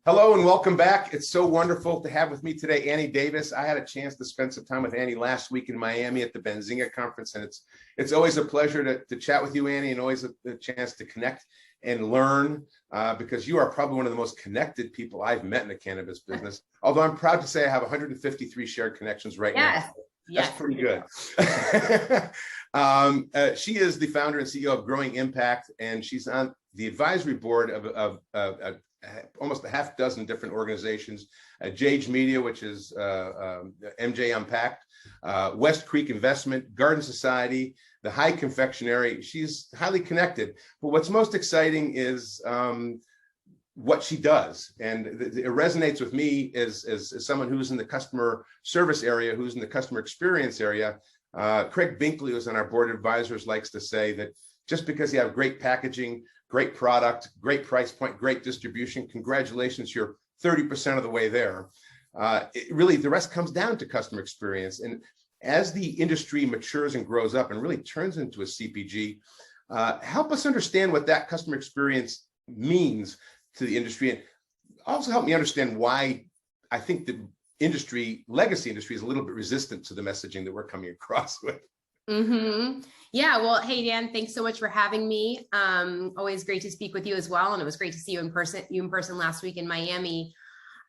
Hello and welcome back. It's so wonderful to have with me today Annie Davis. I had a chance to spend some time with Annie last week in Miami at the Benzinga conference, and it's always a pleasure to chat with you, Annie, and always a chance to connect and learn because you are probably one of the most connected people I've met in the cannabis business. Although I'm proud to say I have 153 shared connections right now. That's pretty good. She is the founder and CEO of Growing Impact, and she's on the advisory board of almost a half dozen different organizations, Jage Media, which is MJ Unpacked, West Creek Investment, Garden Society, the High Confectionery. She's highly connected, but what's most exciting is what she does. And it resonates with me as someone who's in the customer service area, who's in the customer experience area. Craig Binkley, who's on our board of advisors, likes to say that just because you have great packaging, great product, great price point, great distribution, congratulations, you're 30% of the way there. Really, the rest comes down to customer experience. And as the industry matures and grows up and really turns into a CPG, help us understand what that customer experience means to the industry, and also help me understand why I think the legacy industry is a little bit resistant to the messaging that we're coming across with. Mm-hmm. Yeah, well, hey, Dan, thanks so much for having me. Always great to speak with you as well. And it was great to see you in person last week in Miami.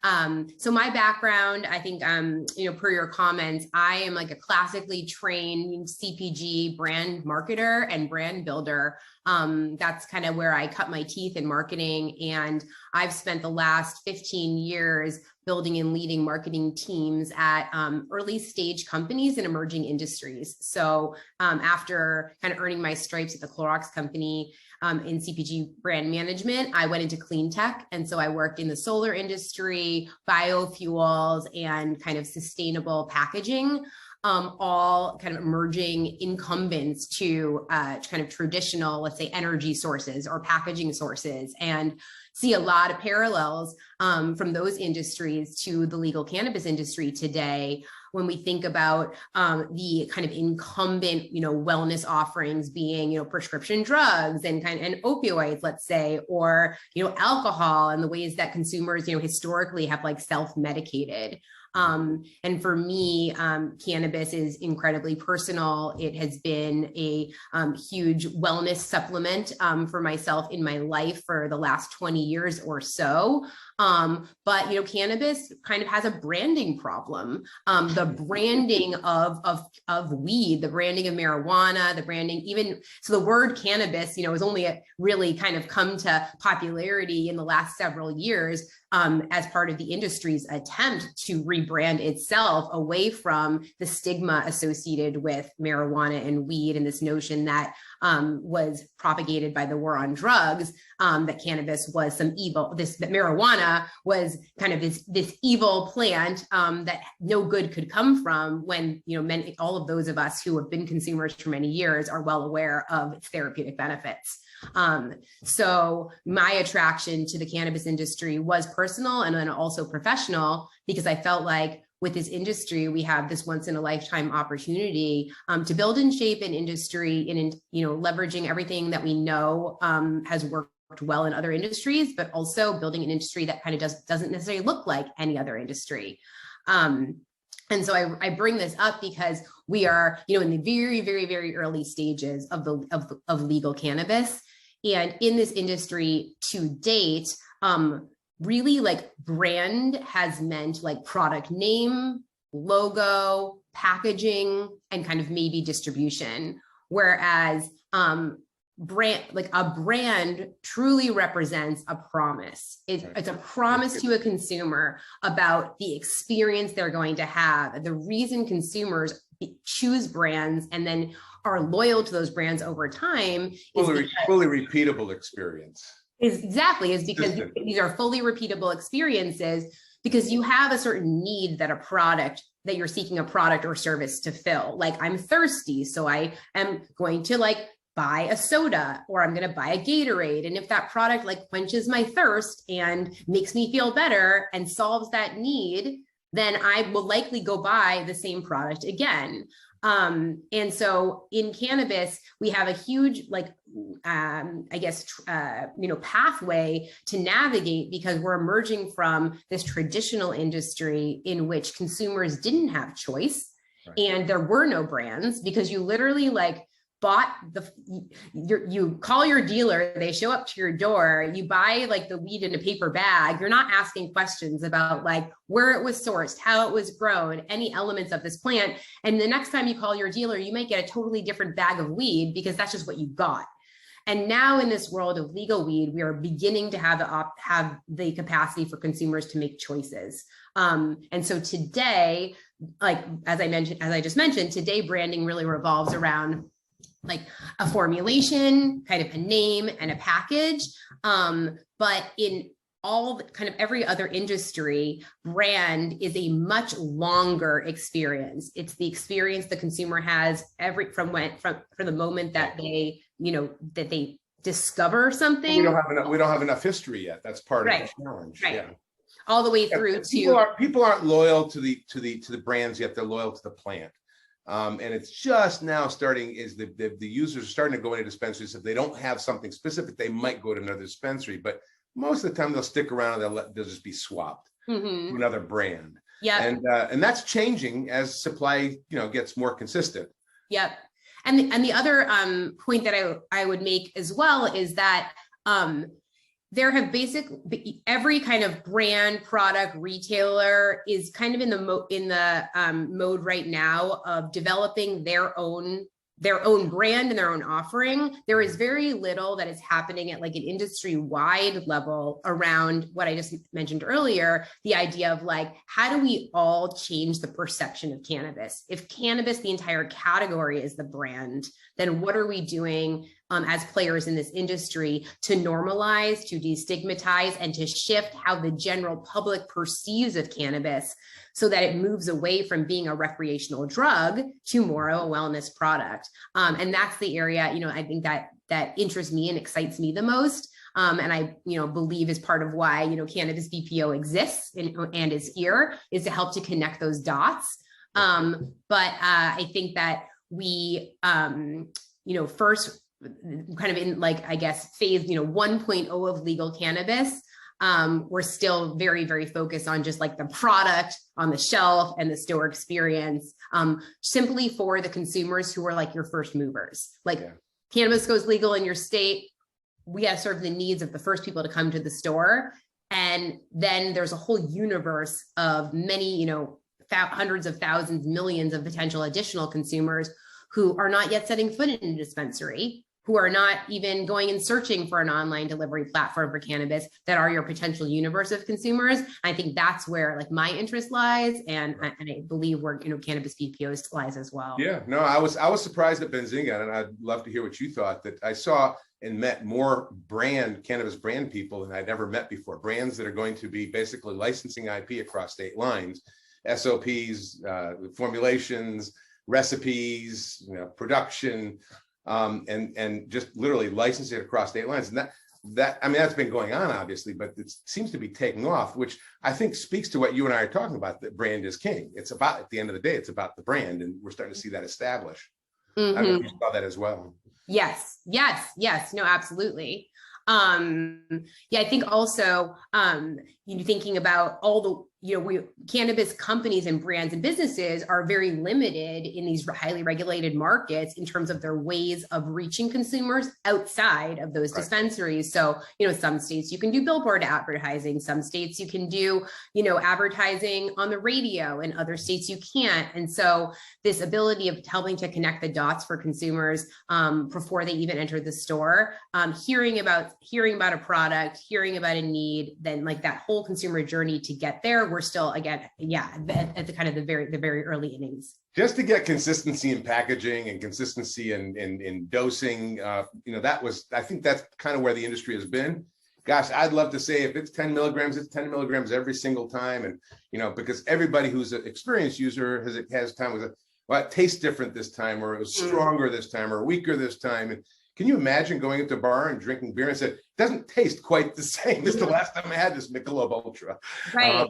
So my background, I think, per your comments, I am like a classically trained CPG brand marketer and brand builder. That's kind of where I cut my teeth in marketing. And I've spent the last 15 years building and leading marketing teams at early stage companies in emerging industries. So after kind of earning my stripes at the Clorox company in CPG brand management, I went into clean tech. And so I worked in the solar industry, biofuels, and kind of sustainable packaging. All kind of emerging incumbents to kind of traditional, let's say, energy sources or packaging sources, and see a lot of parallels from those industries to the legal cannabis industry today. When we think about the kind of incumbent, wellness offerings being, prescription drugs and opioids, let's say, or, alcohol, and the ways that consumers, historically have like self-medicated. And for me, cannabis is incredibly personal. It has been a huge wellness supplement for myself in my life for the last 20 years or so. But cannabis kind of has a branding problem. The branding of weed, the branding of marijuana, the branding, even so, the word cannabis, has only really kind of come to popularity in the last several years as part of the industry's attempt to rebrand itself away from the stigma associated with marijuana and weed, and this notion that was propagated by the war on drugs, that cannabis was some evil, that marijuana was kind of this evil plant that no good could come from, when all of those of us who have been consumers for many years are well aware of its therapeutic benefits. So my attraction to the cannabis industry was personal and then also professional, because I felt like with this industry, we have this once in a lifetime opportunity to build and shape an industry in, leveraging everything that we know has worked well in other industries, but also building an industry that kind of doesn't necessarily look like any other industry. And so I bring this up because we are, in the very, very, very early stages of legal cannabis. And in this industry to date, really like brand has meant like product name, logo, packaging, and kind of maybe distribution. Whereas a brand truly represents a promise. It's a promise to a consumer about the experience they're going to have. The reason consumers choose brands and then are loyal to those brands over time is fully repeatable experience. Is because these are fully repeatable experiences, because you have a certain need that you're seeking a product or service to fill. Like, I'm thirsty, so I am going to buy a soda, or I'm going to buy a Gatorade. And if that product quenches my thirst and makes me feel better and solves that need, then I will likely go buy the same product again. And so in cannabis, we have a huge, pathway to navigate, because we're emerging from this traditional industry in which consumers didn't have choice. Right. And there were no brands, because you literally you call your dealer, they show up to your door, you buy the weed in a paper bag. You're not asking questions about where it was sourced, how it was grown, any elements of this plant. And the next time you call your dealer, you might get a totally different bag of weed, because that's just what you got. And now in this world of legal weed, we are beginning to have the capacity for consumers to make choices. And so today, as I just mentioned, today branding really revolves around a formulation, kind of a name and a package. But in every other industry, brand is a much longer experience. It's the experience the consumer has from the moment that they discover something. We don't have enough history yet. That's part of the challenge. Right. Yeah. All the way through people aren't loyal to the brands yet. They're loyal to the plant. And it's just now starting, the users are starting to go into dispensaries. If they don't have something specific, they might go to another dispensary, but most of the time they'll stick around and they'll just be swapped to another brand. Yeah. And that's changing as supply, gets more consistent. Yep. And the other point that I would make as well is that there have every kind of brand, product, retailer is kind of in the mode right now of developing their own brand and their own offering. There is very little that is happening at an industry-wide level around what I just mentioned earlier, the idea of how do we all change the perception of cannabis? If cannabis, the entire category, is the brand, then what are we doing as players in this industry to normalize, to destigmatize, and to shift how the general public perceives of cannabis, so that it moves away from being a recreational drug to more of a wellness product? And that's the area, I think that interests me and excites me the most. And I, believe is part of why, CannabisBPO exists and is here, is to help to connect those dots. But I think that we, first kind of in phase, 1.0 of legal cannabis, we're still very, very focused on just the product on the shelf and the store experience, simply for the consumers who are your first movers. Cannabis goes legal in your state, we got to serve the needs of the first people to come to the store. And then there's a whole universe of many, hundreds of thousands, millions of potential additional consumers who are not yet setting foot in a dispensary, who are not even going and searching for an online delivery platform for cannabis, that are your potential universe of consumers. I think that's where my interest lies, and I believe where CannabisBPO lies as well. Yeah, no, I was surprised at Benzinga, and I'd love to hear what you thought. That I saw and met more cannabis brand people than I'd ever met before. Brands that are going to be basically licensing IP across state lines, SOPs, formulations, recipes, production. And just literally licensing it across state lines. And that's been going on, obviously, but it seems to be taking off, which I think speaks to what you and I are talking about, that brand is king. It's about, at the end of the day, it's about the brand, and we're starting to see that establish. I don't know if you saw that as well. Yes. No, absolutely. I think also, thinking about all the, cannabis companies and brands and businesses are very limited in these highly regulated markets in terms of their ways of reaching consumers outside of those dispensaries. So, some states you can do billboard advertising, some states you can do, advertising on the radio, and other states you can't. And so this ability of helping to connect the dots for consumers before they even enter the store, hearing about a product, hearing about a need, then that whole consumer journey to get there, we're still, again, at the kind of the very early innings. Just to get consistency in packaging and consistency in dosing, I think that's kind of where the industry has been. Gosh, I'd love to say if it's 10 milligrams, it's 10 milligrams every single time. And, because everybody who's an experienced user has time with it. Well, it tastes different this time, or it was stronger this time, or weaker this time. And can you imagine going into a bar and drinking beer and said, it doesn't taste quite the same as the last time I had this Michelob Ultra? Right.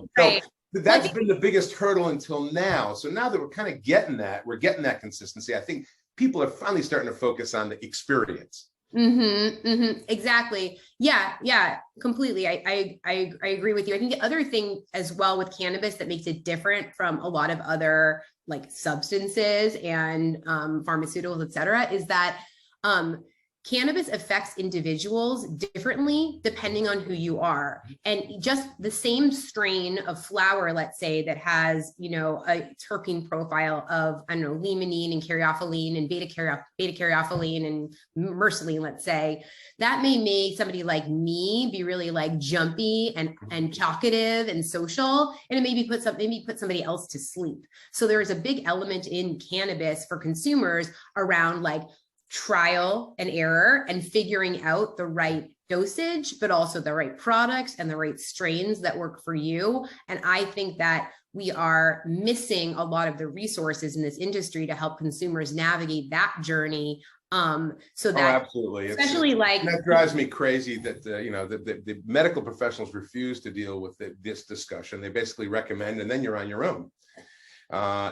that's been the biggest hurdle until now. So now that we're kind of getting that consistency, I think people are finally starting to focus on the experience. Exactly. Yeah, completely. I agree with you. I think the other thing as well with cannabis that makes it different from a lot of other like substances and pharmaceuticals, et cetera, is that cannabis affects individuals differently depending on who you are. And just the same strain of flower, let's say, that has, a terpene profile of, I don't know, limonene and caryophyllene and beta-caryophyllene and myrcene, let's say, that may make somebody like me be really like jumpy and talkative and social, and it maybe put somebody else to sleep. So there's a big element in cannabis for consumers around like trial and error and figuring out the right dosage, but also the right products and the right strains that work for you. And I think that we are missing a lot of the resources in this industry to help consumers navigate that journey. So that absolutely, especially that drives me crazy that the medical professionals refuse to deal with this discussion. They basically recommend, and then you're on your own.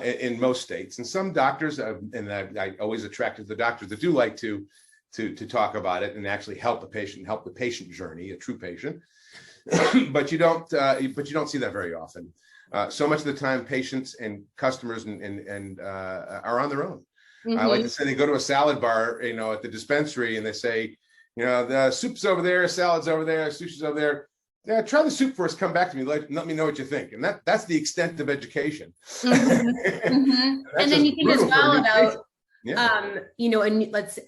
In most states, and some doctors, and I always attracted the doctors that do like to talk about it and actually help the patient journey, a true patient. but you don't see that very often. So much of the time, patients and customers and are on their own. I like to say they go to a salad bar, at the dispensary, and they say, the soup's over there, salad's over there, sushi's over there. Yeah, try the soup first, come back to me, let me know what you think. And that's the extent of education. And then you think as well about, and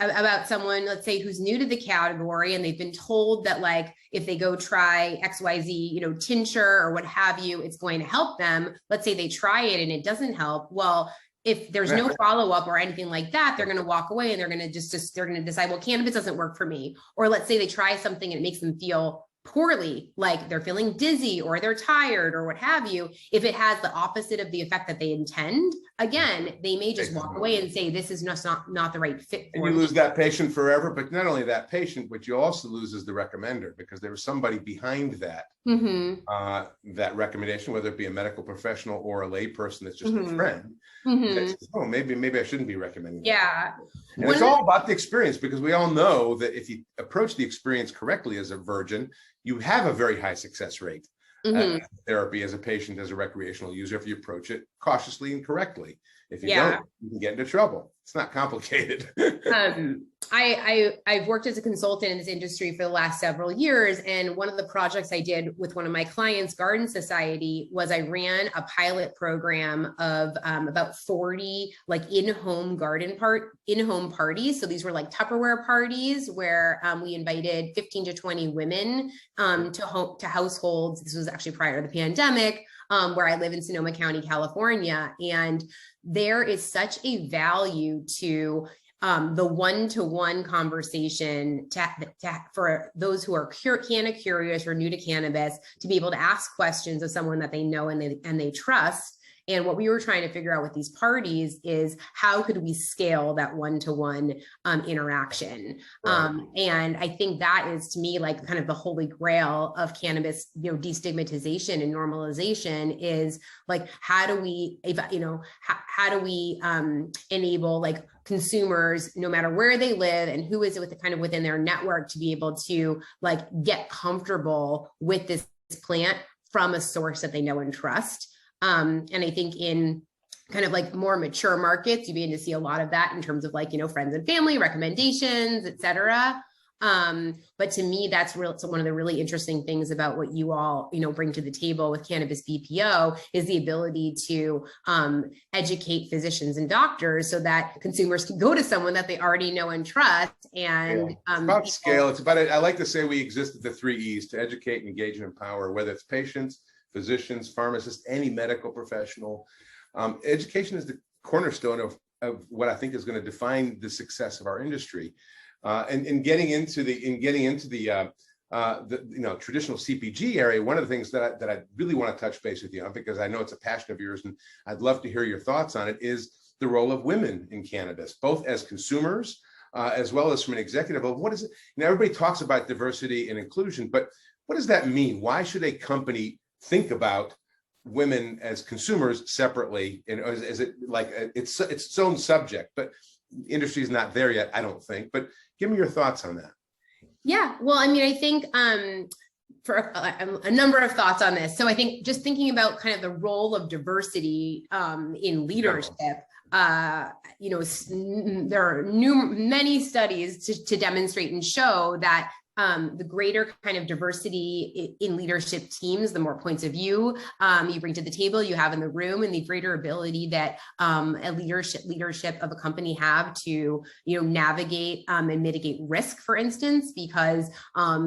about someone, let's say, who's new to the category, and they've been told that like, if they go try XYZ, tincture or what have you, it's going to help them. Let's say they try it and it doesn't help. Well, if there's no follow-up or anything like that, they're going to walk away and they're going to they're going to decide, well, cannabis doesn't work for me. Or let's say they try something and it makes them feel poorly, like they're feeling dizzy or they're tired or what have you. If it has the opposite of the effect that they intend, again, they may just walk away and say, this is not the right fit for me. And you lose that patient forever, but not only that patient, but you also lose as the recommender, because there was somebody behind that, that recommendation, whether it be a medical professional or a lay person that's just a friend. That says, oh, maybe I shouldn't be recommending that. Yeah. And it's all about the experience, because we all know that if you approach the experience correctly as a virgin, you have a very high success rate. Therapy as a patient, as a recreational user, if you approach it cautiously and correctly. If you don't, you can get into trouble. It's not complicated. I've worked as a consultant in this industry for the last several years. And one of the projects I did with one of my clients, Garden Society, was I ran a pilot program of about 40 like in-home parties. So these were like Tupperware parties where we invited 15 to 20 women to households. This was actually prior to the pandemic. Where I live in Sonoma County, California. And there is such a value to the one-to-one conversation for those who are curious or new to cannabis, to be able to ask questions of someone that they know and they trust. And what we were trying to figure out with these parties is how could we scale that one-to-one interaction? And I think that is, to me, like kind of the holy grail of cannabis, destigmatization and normalization is like, how do we enable like consumers, no matter where they live and who is it kind of within their network, to be able to like get comfortable with this plant from a source that they know and trust. And I think in kind of like more mature markets, you begin to see a lot of that in terms of like, friends and family recommendations, et cetera. But to me, that's one of the really interesting things about what you all, bring to the table with Cannabis BPO is the ability to educate physicians and doctors so that consumers can go to someone that they already know and trust. And it's about scale. It's about it. I like to say we exist at the 3 E's: to educate, engage, and empower, whether it's patients, physicians, pharmacists, any medical professional. Education is the cornerstone of what I think is going to define the success of our industry. And getting into the traditional CPG area, one of the things that I really want to touch base with you on, because I know it's a passion of yours and I'd love to hear your thoughts on it, is the role of women in cannabis, both as consumers as well as from an executive level. What is it? Everybody talks about diversity and inclusion, but what does that mean? Why should a company think about women as consumers separately, and is it like it's its own subject, but the industry is not there yet, I don't think. But give me your thoughts on that. Yeah, well, I mean, I think for a number of thoughts on this. So I think just thinking about kind of the role of diversity in leadership, there are many studies to demonstrate and show that the greater kind of diversity in leadership teams, the more points of view you bring to the table, you have in the room, and the greater ability that a leadership of a company have to, navigate and mitigate risk, for instance, because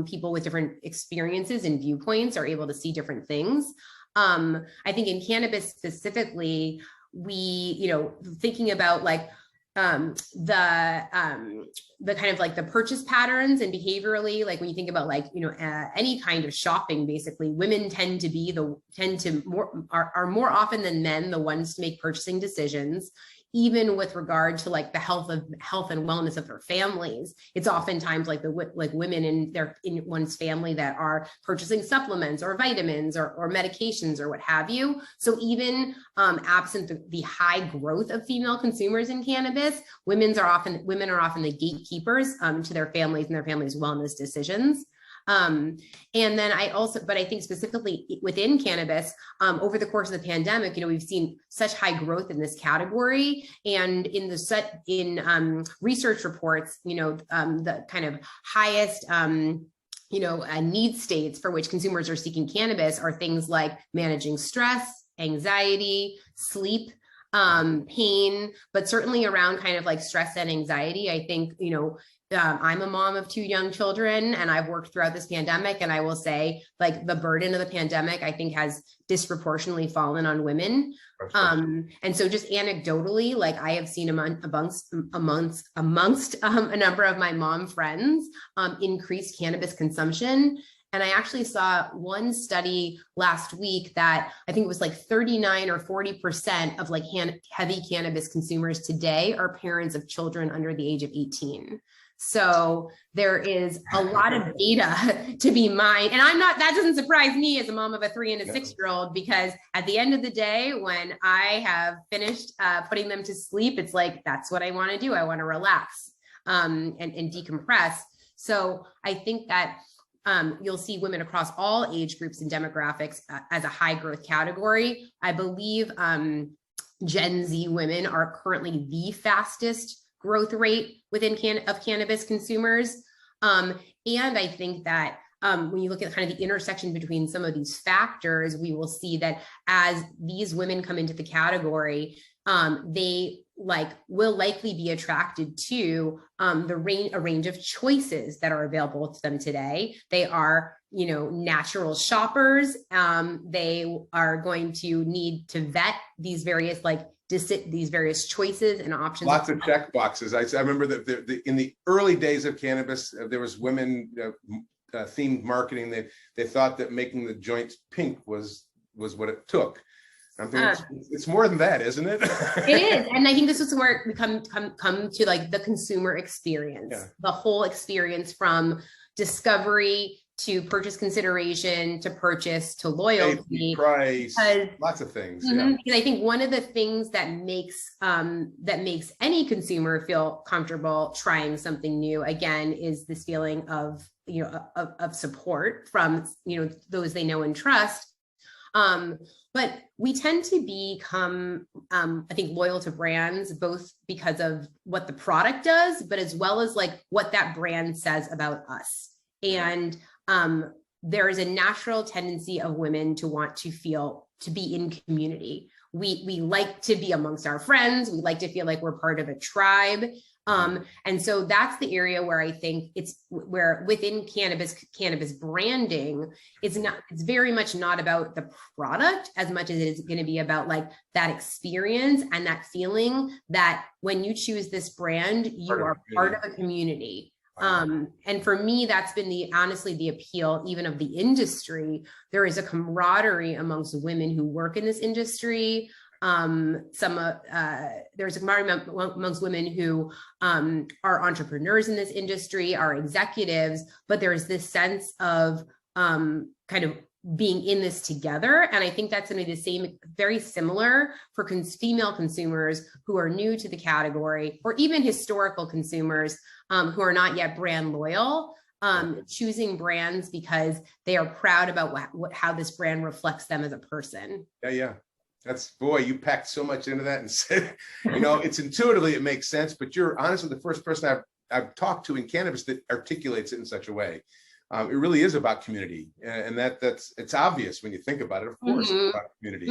people with different experiences and viewpoints are able to see different things. I think in cannabis specifically, we, thinking about like the kind of like the purchase patterns and behaviorally, like when you think about like, any kind of shopping, basically women are more often than men the ones to make purchasing decisions, even with regard to like the health and wellness of their families. It's oftentimes like women in one's family that are purchasing supplements or vitamins or medications or what have you. So even absent the high growth of female consumers in cannabis, women are often the gatekeepers to their families and their families' wellness decisions. And then I think specifically within cannabis, over the course of the pandemic, we've seen such high growth in this category, and in research reports, the kind of highest, need states for which consumers are seeking cannabis are things like managing stress, anxiety, sleep, pain, but certainly around kind of like stress and anxiety. I think, I'm a mom of 2 young children, and I've worked throughout this pandemic, and I will say like the burden of the pandemic, I think, has disproportionately fallen on women. And so just anecdotally, like I have seen amongst a number of my mom friends, increased cannabis consumption. And I actually saw one study last week that I think it was like 39 or 40% of like heavy cannabis consumers today are parents of children under the age of 18. So there is a lot of data to be mined. And that doesn't surprise me as a mom of a 3 and a 6-year-old, because at the end of the day, when I have finished putting them to sleep, it's like, that's what I want to do. I want to relax and decompress. So I think that you'll see women across all age groups and demographics as a high growth category. I believe Gen Z women are currently the fastest growth rate within cannabis consumers. And I think that when you look at kind of the intersection between some of these factors, we will see that as these women come into the category, they will likely be attracted to a range of choices that are available to them today. They are, natural shoppers. They are going to need to vet these various choices and options. Lots of check boxes. I remember that in the early days of cannabis, there was women themed marketing. They thought that making the joints pink was what it took. I'm thinking it's more than that, isn't it? It is. And I think this is where we come to like the consumer experience, the whole experience from discovery to purchase consideration to purchase to loyalty, price, lots of things. Because I think one of the things that makes any consumer feel comfortable trying something new, again, is this feeling of support from those they know and trust. But we tend to become, I think, loyal to brands, both because of what the product does, but as well as like what that brand says about us. And there is a natural tendency of women to want to be in community. We like to be amongst our friends. We like to feel like we're part of a tribe. And so that's the area where I think where within cannabis branding, it's very much not about the product as much as it is going to be about like that experience and that feeling that when you choose this brand, you are part of a community. And for me, that's been honestly the appeal even of the industry. There is a camaraderie amongst women who work in this industry. There's a camaraderie amongst women who are entrepreneurs in this industry, are executives, but there's this sense of kind of being in this together. And I think that's going to be the same, very similar for female consumers who are new to the category, or even historical consumers who are not yet brand loyal, choosing brands because they are proud about how this brand reflects them as a person. Yeah. That's, boy, you packed so much into that and said, it's intuitively, it makes sense, but you're honestly the first person I've talked to in cannabis that articulates it in such a way. It really is about community, and it's obvious when you think about it. Of course, it's about community.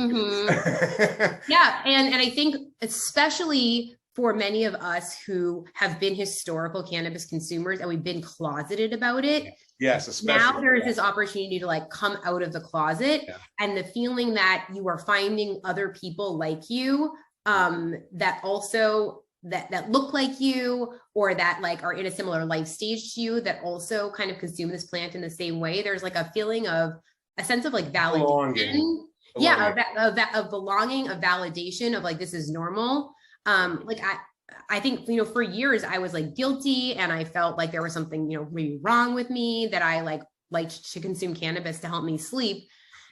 Yeah, and I think especially for many of us who have been historical cannabis consumers and we've been closeted about it. Yes, especially now there's this opportunity to like come out of the closet, and the feeling that you are finding other people like you that also that look like you, or that like are in a similar life stage to you, that also kind of consume this plant in the same way. There's like a feeling of a sense of like validation. Of belonging, of validation, of like, this is normal. Like I think, for years I was like guilty, and I felt like there was something, maybe wrong with me, that I liked to consume cannabis to help me sleep.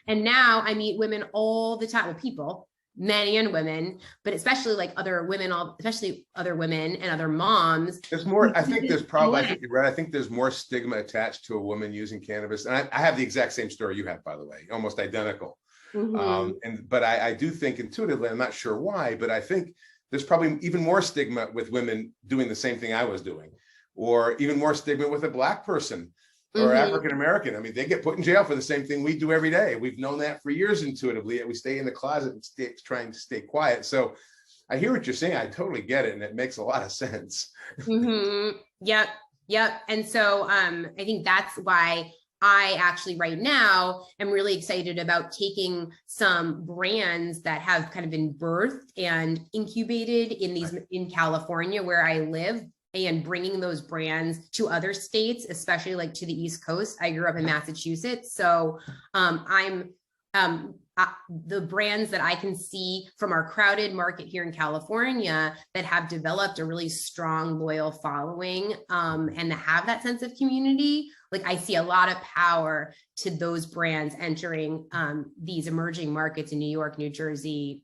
And now I meet women all the time, well, people, men and women, but especially like other women, especially other women and other moms. There's more, I think there's probably, I think you're right. I think there's more stigma attached to a woman using cannabis. And I have the exact same story you have, by the way, almost identical. But I do think intuitively, I'm not sure why, but I think there's probably even more stigma with women doing the same thing I was doing, or even more stigma with a Black person or African-American. I mean, they get put in jail for the same thing we do every day. We've known that for years intuitively. We stay in the closet and trying to stay quiet. So I hear what you're saying. I totally get it. And it makes a lot of sense. Yep. And so I think that's why I actually right now am really excited about taking some brands that have kind of been birthed and incubated in California, where I live, and bringing those brands to other states, especially like to the East Coast. I grew up in Massachusetts. So the brands that I can see from our crowded market here in California that have developed a really strong, loyal following, and that have that sense of community, like I see a lot of power to those brands entering these emerging markets in New York, New Jersey,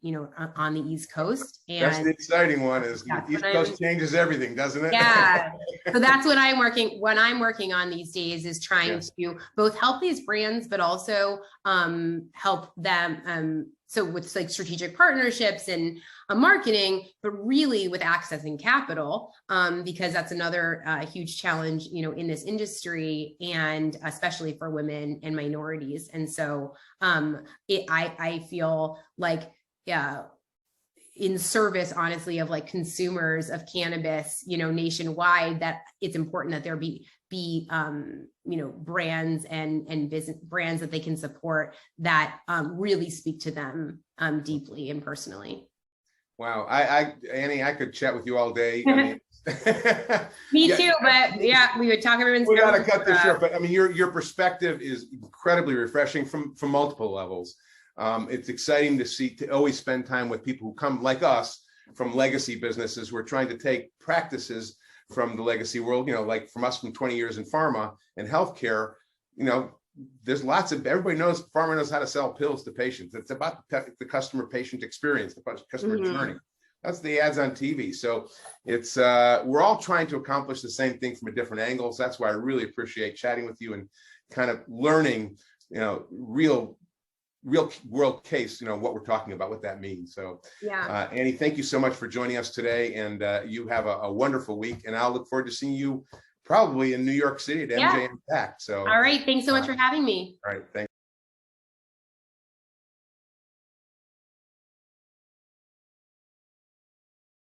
on the East Coast. And that's the exciting one, is East Coast changes everything, doesn't it? Yeah. So that's what I'm working on these days, is trying to both help these brands, but also help them. So with like strategic partnerships and marketing, but really with accessing capital, because that's another huge challenge, in this industry, and especially for women and minorities. And so I feel like, in service, honestly, of like consumers of cannabis, nationwide, that it's important that there be brands and business brands that they can support that really speak to them deeply and personally. Wow. Annie, I could chat with you all day. I mean, Me too, but we would talk everyone's. We got to cut this short, but I mean, your perspective is incredibly refreshing from multiple levels. It's exciting to always spend time with people who come like us from legacy businesses. We're trying to take practices from the legacy world, like from us from 20 years in pharma and healthcare. There's lots of, everybody knows, pharma knows how to sell pills to patients. It's about the customer patient experience, the customer journey. That's the ads on TV. So it's, we're all trying to accomplish the same thing from a different angles. That's why I really appreciate chatting with you and kind of learning, real world case, what we're talking about, what that means. So Annie, thank you so much for joining us today, and you have a wonderful week, and I'll look forward to seeing you probably in New York City at MJ Impact. So all right, thanks so much for having me. All right, thanks.